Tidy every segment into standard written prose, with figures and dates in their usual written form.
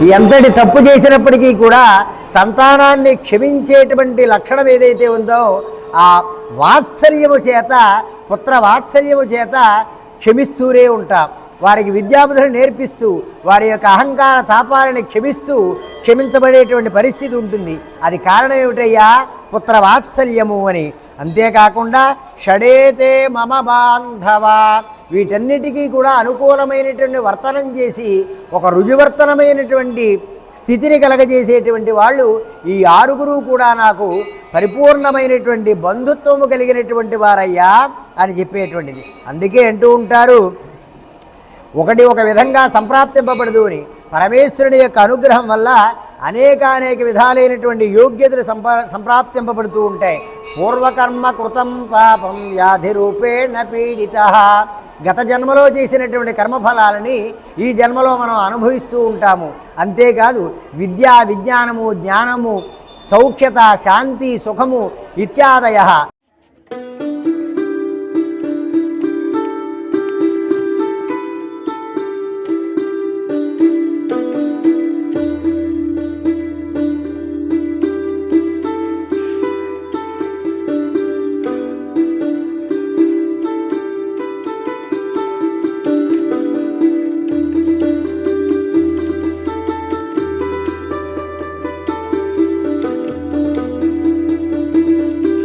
ఎంతటి తప్పు చేసినప్పటికీ కూడా సంతానాన్ని క్షమించేటువంటి లక్షణం ఏదైతే ఉందో ఆ వాత్సల్యము చేత, పుత్ర వాత్సల్యము చేత క్షమిస్తూనే ఉంటాం. వారికి విద్యాబుద్ధులు నేర్పిస్తూ వారి యొక్క అహంకార తాపాలని క్షమించబడేటువంటి పరిస్థితి ఉంటుంది. అది కారణం ఏమిటయ్యా? పుత్ర వాత్సల్యము అని. అంతేకాకుండా షడేతే మమ బాంధవ, వీటన్నిటికీ కూడా అనుకూలమైనటువంటి వర్తనం చేసి ఒక రుజువర్తనమైనటువంటి స్థితిని కలగజేసేటువంటి వాళ్ళు ఈ ఆరుగురు కూడా నాకు పరిపూర్ణమైనటువంటి బంధుత్వము కలిగినటువంటి వారయ్యా అని చెప్పేటువంటిది. అందుకే అంటూ ఉంటారు, ఒకటి ఒక విధంగా సంప్రాప్తింపబడదు అని. పరమేశ్వరుని యొక్క అనుగ్రహం వల్ల అనేక విధాలైనటువంటి యోగ్యతలు సంప్రాప్తింపబడుతూ ఉంటాయి. పూర్వకర్మ కృతం పాపం వ్యాధి రూపేణ పీడిత, గత జన్మలో చేసినటువంటి కర్మఫలాలని ఈ జన్మలో మనం అనుభవిస్తూ ఉంటాము. అంతేకాదు విద్యా, విజ్ఞానము, జ్ఞానము, సౌఖ్యత, శాంతి, సుఖము ఇత్యాదయ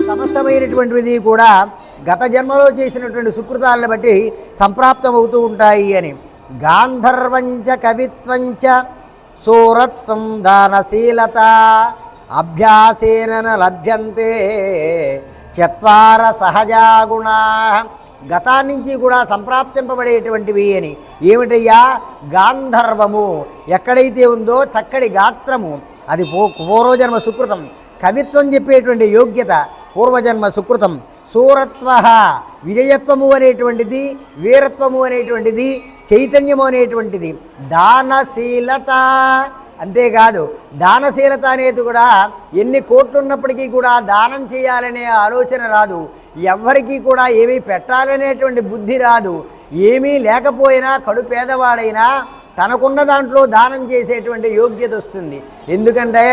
సమస్తమైనటువంటిది కూడా గత జన్మలో చేసినటువంటి సుకృతాలను బట్టి సంప్రాప్తమవుతూ ఉంటాయి అని. గాంధర్వంచ కవిత్వంచ సూరత్వం దానశీలత అభ్యాసేన లభ్యంతే చత్వార సహజా గుణా, గతాన్నించి కూడా సంప్రాప్తింపబడేటువంటివి అని. ఏమిటయ్యా? గాంధర్వము ఎక్కడైతే ఉందో చక్కటి గాత్రము, అది పూర్వజన్మ సుకృతం. కవిత్వం చెప్పేటువంటి యోగ్యత పూర్వజన్మ సుకృతం. సూరత్వ విజయత్వము అనేటువంటిది, వీరత్వము అనేటువంటిది, చైతన్యము అనేటువంటిది. దానశీలత, అంతేకాదు దానశీలత అనేది కూడా ఎన్ని కోట్లున్నప్పటికీ కూడా దానం చేయాలనే ఆలోచన రాదు. ఎవ్వరికీ కూడా ఏమీ పెట్టాలనేటువంటి బుద్ధి రాదు. ఏమీ లేకపోయినా కడు పేదవాడైనా తనకున్న దాంట్లో దానం చేసేటువంటి యోగ్యత వస్తుంది. ఎందుకంటే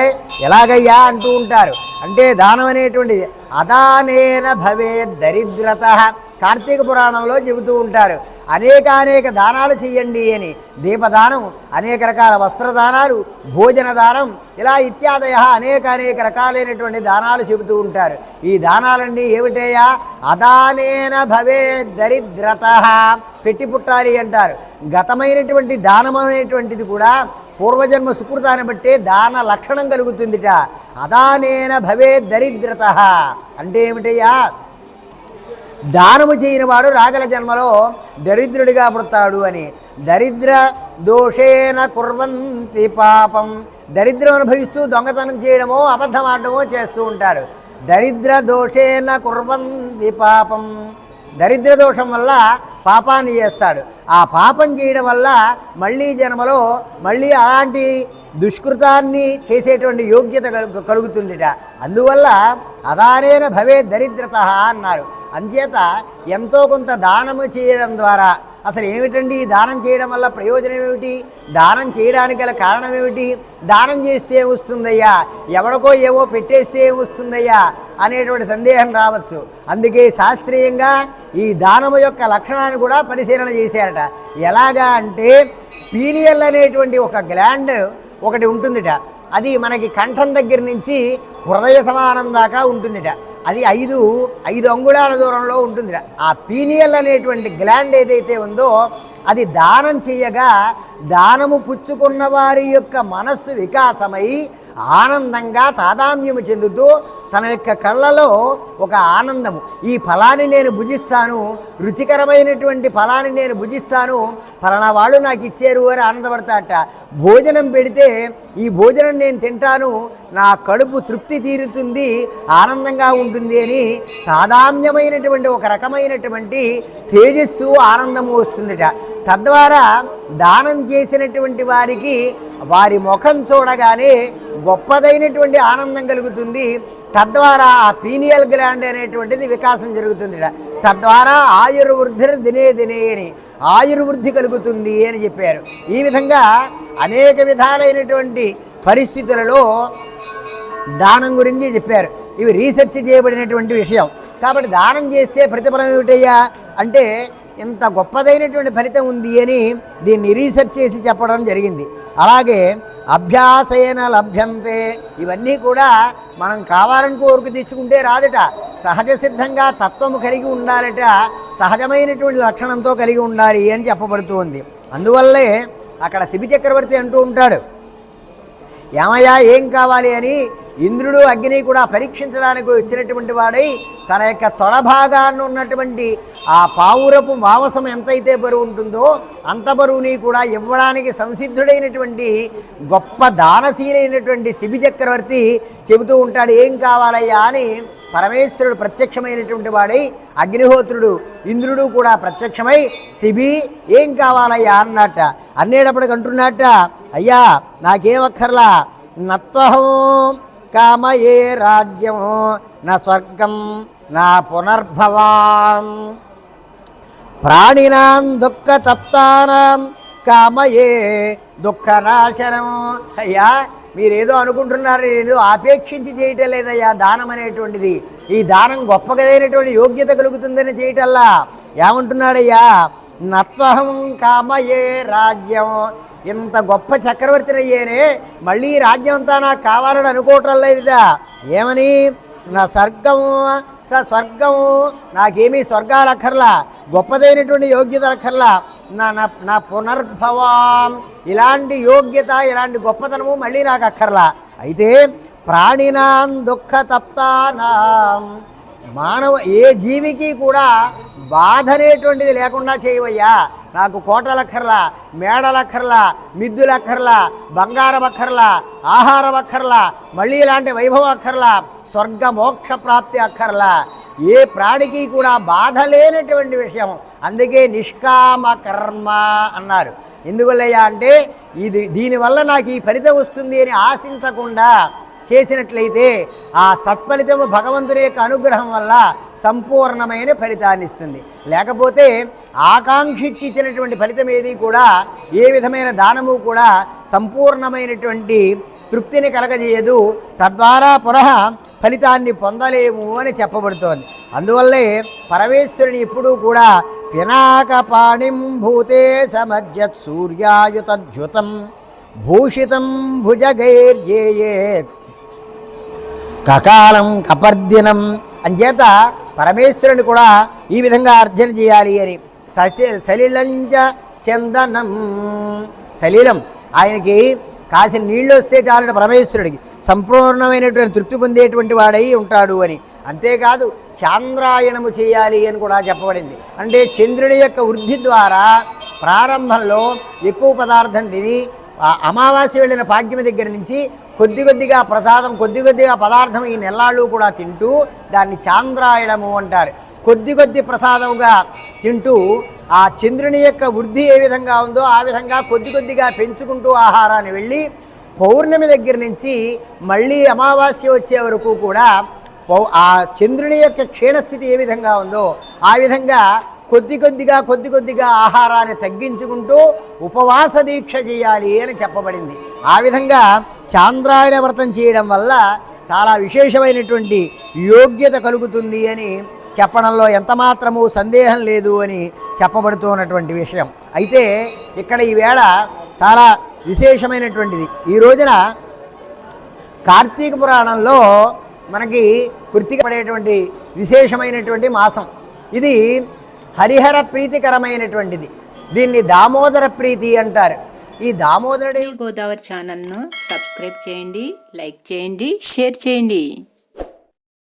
ఎలాగయ్యా అంటూ ఉంటారు అంటే, దానం అనేటువంటిది అదానేన భవే దరిద్రత, కార్తీక పురాణంలో చెబుతూ ఉంటారు. అనేక దానాలు చేయండి అని. దీపదానం, అనేక రకాల వస్త్రదానాలు, భోజన దానం, ఇలా ఇత్యాదయ అనేక రకాలైనటువంటి దానాలు చెబుతూ ఉంటారు. ఈ దానాలన్నీ ఏమిటయ్యా? అదానేన భవే దరిద్రత, పెట్టి పుట్టాలి అంటారు. గతమైనటువంటి దానం అనేటువంటిది కూడా పూర్వజన్మ సుకృతాన్ని బట్టే దాన లక్షణం కలుగుతుందిట. అదానేన భవే దరిద్రత అంటే ఏమిటయ్యా? దానము చేయని వాడు రాగల జన్మలో దరిద్రుడిగా పుడతాడు అని. దరిద్ర దోషేన కుర్వంతి పాపం, దరిద్రం అనుభవిస్తూ దొంగతనం చేయడమో అబద్ధం ఆడమో చేస్తూ ఉంటాడు. దరిద్ర దోషేన కుర్వంతి పాపం, దరిద్ర దోషం వల్ల పాపాన్ని చేస్తాడు. ఆ పాపం చేయడం వల్ల మళ్ళీ జన్మలో మళ్ళీ అలాంటి దుష్కృతాన్ని చేసేటువంటి యోగ్యత కలుగుతుందిట. అందువల్ల అదానేన భవే దరిద్రత అన్నారు. అంచేత ఎంతో కొంత దానము చేయడం ద్వారా అసలు ఏమిటండి ఈ దానం చేయడం వల్ల ప్రయోజనం ఏమిటి? దానం చేయడానికి గల కారణం ఏమిటి? దానం చేస్తే ఏమొస్తుందయ్యా, ఎవడికో ఏవో పెట్టేస్తే ఏమొస్తుందయ్యా అనేటువంటి సందేహం రావచ్చు. అందుకే శాస్త్రీయంగా ఈ దానము యొక్క లక్షణాన్ని కూడా పరిశీలన చేశారట. ఎలాగా అంటే, పీనియల్ అనేటువంటి ఒక గ్లాండ్ ఒకటి ఉంటుందిట. అది మనకి కంఠం దగ్గర నుంచి హృదయ సమానం దాకా ఉంటుందిట. అది 5 అంగుళాల దూరంలో ఉంటుంది. ఆ పీనియల్ అనేటువంటి గ్లాండ్ ఏదైతే ఉందో అది దానం చేయగా దానము పుచ్చుకున్న వారి యొక్క మనస్సు వికాసమై ఆనందంగా తాదాత్మ్యము చెందుతూ తన యొక్క కళ్ళలో ఒక ఆనందము, ఈ ఫలాన్ని నేను భుజిస్తాను, రుచికరమైనటువంటి ఫలాన్ని నేను భుజిస్తాను, ఫలానా వాళ్ళు నాకు ఇచ్చారు అని ఆనందపడతాట. భోజనం పెడితే ఈ భోజనం నేను తింటాను, నా కడుపు తృప్తి తీరుతుంది, ఆనందంగా ఉంటుంది అని తాదాత్మ్యమైనటువంటి ఒక రకమైనటువంటి తేజస్సు, ఆనందము వస్తుందిట. తద్వారా దానం చేసినటువంటి వారికి వారి ముఖం చూడగానే గొప్పదైనటువంటి ఆనందం కలుగుతుంది. తద్వారా ఆ పీనియల్ గ్లాండ్ అనేటువంటిది వికాసం జరుగుతుంది. తద్వారా ఆయుర్వృద్ధి దినే దినే అని ఆయుర్వృద్ధి కలుగుతుంది అని చెప్పారు. ఈ విధంగా అనేక విధాలైనటువంటి పరిస్థితులలో దానం గురించి చెప్పారు. ఇవి రీసెర్చ్ చేయబడినటువంటి విషయం. కాబట్టి దానం చేస్తే ప్రతిఫలం ఏమిటయ్యా అంటే ఇంత గొప్పదైనటువంటి ఫలితం ఉంది అని దీన్ని రీసెర్చ్ చేసి చెప్పడం జరిగింది. అలాగే అభ్యాసేన లభ్యంతే, ఇవన్నీ కూడా మనం కావాలని కోరుకు తెచ్చుకుంటే రాదట, సహజ సిద్ధంగా తత్వము కలిగి ఉండాలట, సహజమైనటువంటి లక్షణంతో కలిగి ఉండాలి అని చెప్పబడుతుంది. అందువల్లే అక్కడ శిబి చక్రవర్తి అంటూ ఉంటాడు, ఏమయ్యా ఏం కావాలి అని ఇంద్రుడు అగ్ని కూడా పరీక్షించడానికి వచ్చినటువంటి వాడై తన యొక్క తొడభాగాన్ని ఉన్నటువంటి ఆ పావురపు మాంసం ఎంతైతే బరువు ఉంటుందో అంత బరువుని కూడా ఇవ్వడానికి సంసిద్ధుడైనటువంటి గొప్ప దానశీలైనటువంటి శిబి చక్రవర్తి చెబుతూ ఉంటాడు, ఏం కావాలయ్యా అని. పరమేశ్వరుడు ప్రత్యక్షమైనటువంటి వాడై అగ్నిహోత్రుడు ఇంద్రుడు కూడా ప్రత్యక్షమై శిబి ఏం కావాలయ్యా అన్నట్ట. అనేటప్పటికి అంటున్నట్ట, అయ్యా నాకేమక్కర్లా, నత్వహం కామయే రాజ్యం నా స్వర్గం నా పునర్భవాం ప్రాణినాం దుఃఖ తప్తానాం కామయే దుఃఖనాశనం. అయ్యా మీరేదో అనుకుంటున్నారు, నేనేదో ఆపేక్షించి చేయటం లేదయ్యా దానం అనేటువంటిది. ఈ దానం గొప్పగైనటువంటి యోగ్యత కలుగుతుందని చేయటల్లా. ఏమంటున్నాడయ్యా, నత్వహం కామయే రాజ్యం, ఇంత గొప్ప చక్రవర్తిని అయ్యేనే మళ్ళీ రాజ్యం అంతా నాకు కావాలని అనుకోవటం లేదుదా. ఏమని, నా స్వర్గము స్వర్గము, నాకేమీ స్వర్గాలు అక్కర్లా, గొప్పదైనటువంటి యోగ్యత అక్కర్లా, నా పునర్భవం, ఇలాంటి యోగ్యత ఇలాంటి గొప్పతనము మళ్ళీ నాకు అక్కర్లా. అయితే ప్రాణినాం దుఃఖ తప్తానాం, మానవ ఏ జీవికి కూడా బాధ అనేటువంటిది లేకుండా చేయవయ్యా. నాకు కోటలక్కర్లా, మేడలక్కర్లా, మిద్దులక్కర్లా, బంగారం అక్కర్లా, ఆహారం అక్కర్లా, మళ్ళీ ఇలాంటి వైభవం అక్కర్లా, స్వర్గ మోక్ష ప్రాప్తి అక్కర్లా. ఏ ప్రాణికి కూడా బాధ లేనటువంటి విషయం. అందుకే నిష్కామ కర్మ అన్నారు. ఎందువల్లయ్యా అంటే దీనివల్ల నాకు ఈ ఫలితం వస్తుంది అని ఆశించకుండా చేసినట్లయితే ఆ సత్ఫలితము భగవంతుని యొక్క అనుగ్రహం వల్ల సంపూర్ణమైన ఫలితాన్ని ఇస్తుంది. లేకపోతే ఆకాంక్షించి ఇచ్చినటువంటి ఫలితం ఏది కూడా, ఏ విధమైన దానము కూడా సంపూర్ణమైనటువంటి తృప్తిని కలగజేయదు, తద్వారా పునః ఫలితాన్ని పొందలేము అని చెప్పబడుతోంది. అందువల్లే పరమేశ్వరుని ఎప్పుడూ కూడా పినాకపాణిం భూతే సమజ్జత్ సూర్యాయుతద్యుతం భూషితం భుజగైర్యేయేత్ కకాలం కపర్దినం. అంచేత పరమేశ్వరుని కూడా ఈ విధంగా అర్చన చేయాలి అని. సలిలంచ చందనం, సలిలం ఆయనకి కాసిన నీళ్ళు వస్తే చాలు పరమేశ్వరుడికి సంపూర్ణమైనటువంటి తృప్తి పొందేటువంటి వాడై ఉంటాడు అని. అంతేకాదు చాంద్రాయణము చేయాలి అని కూడా చెప్పబడింది. అంటే చంద్రుడి యొక్క వృద్ధి ద్వారా ప్రారంభంలో ఎక్కువ పదార్థం తిని అమావాస్య వెళ్ళిన పాడ్యమి దగ్గర నుంచి కొద్ది కొద్దిగా ప్రసాదం, కొద్ది కొద్దిగా పదార్థం ఈ నెల్లాళ్ళు కూడా తింటూ దాన్ని చాంద్రాయణము అంటారు. కొద్ది కొద్ది ప్రసాదంగా తింటూ ఆ చంద్రుని యొక్క వృద్ధి ఏ విధంగా ఉందో ఆ విధంగా కొద్ది కొద్దిగా పెంచుకుంటూ ఆహారాన్ని వెళ్ళి పౌర్ణమి దగ్గర నుంచి మళ్ళీ అమావాస్య వచ్చే వరకు కూడా ఆ చంద్రుని యొక్క క్షీణస్థితి ఏ విధంగా ఉందో ఆ విధంగా కొద్ది కొద్దిగా ఆహారాన్ని తగ్గించుకుంటూ ఉపవాస దీక్ష చేయాలి అని చెప్పబడింది. ఆ విధంగా చాంద్రాయణ వ్రతం చేయడం వల్ల చాలా విశేషమైనటువంటి యోగ్యత కలుగుతుంది అని చెప్పడంలో ఎంతమాత్రము సందేహం లేదు అని చెప్పబడుతున్నటువంటి విషయం. అయితే ఇక్కడ ఈవేళ చాలా విశేషమైనటువంటిది. ఈ రోజున కార్తీక పురాణంలో మనకి కృత్తిక పడేటువంటి విశేషమైనటువంటి మాసం. ఇది హరిహర ప్రీతికరమైనటువంటిది. దీన్ని దామోదర ప్రీతి అంటారు. ఈ దామోదరుడి గోదావరి ఛానల్ను సబ్స్క్రైబ్ చేయండి, లైక్ చేయండి, షేర్ చేయండి.